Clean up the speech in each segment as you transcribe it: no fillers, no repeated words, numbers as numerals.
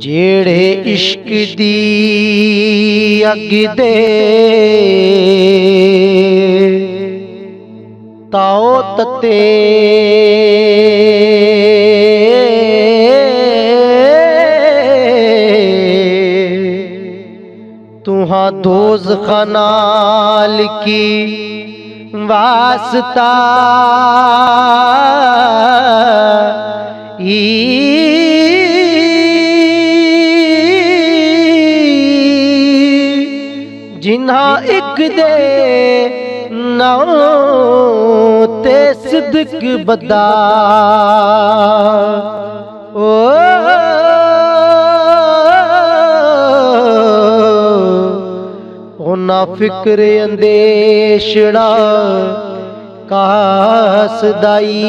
जेड़े इश्क दी अग दे ताओ तते तुहां दोज़ख नाल की वास्ता जिन्हां इक दे नाम ते सिद्क बदा ना फिक्र अंदेशड़ा कासदाई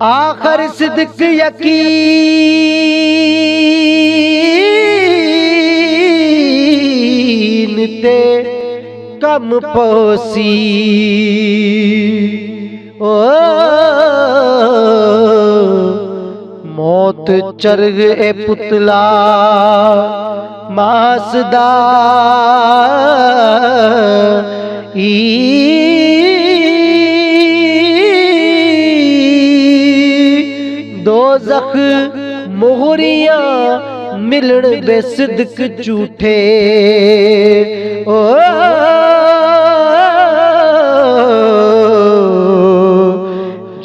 आखर सिद्क यकीन ते कम पहुंची मौत चरग ए पुतला मासदा दोज़ख मोहरियां मिलन बे सिद्क झूठे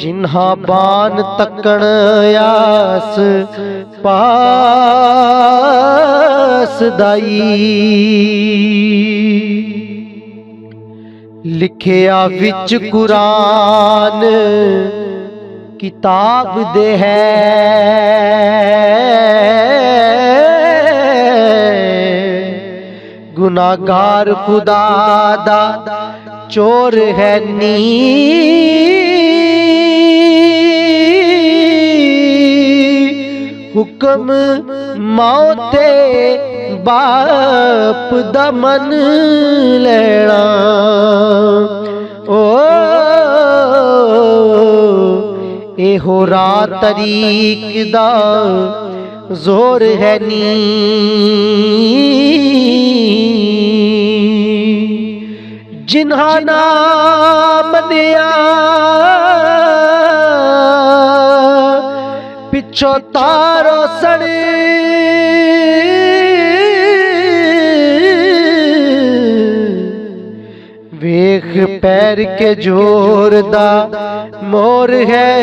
जिन्हां बान तकण यास पास दाई लिखिया विच कुरान किताब दे है गुनाहगार खुदा दा चोर है नी हुक्म मौते बाप दा मन लेना एहो राह तरीक दा जोर है नी जिन्हां ना मनिया पिछो तारो सड़े वेख पैर के जोर दा मोर है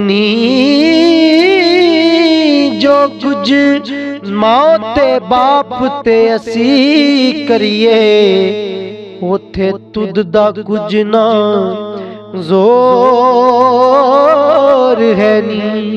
नी जो कुछ मां ते बाप ते असी करिए उथे तुद दा कुछ ना जोर है नी।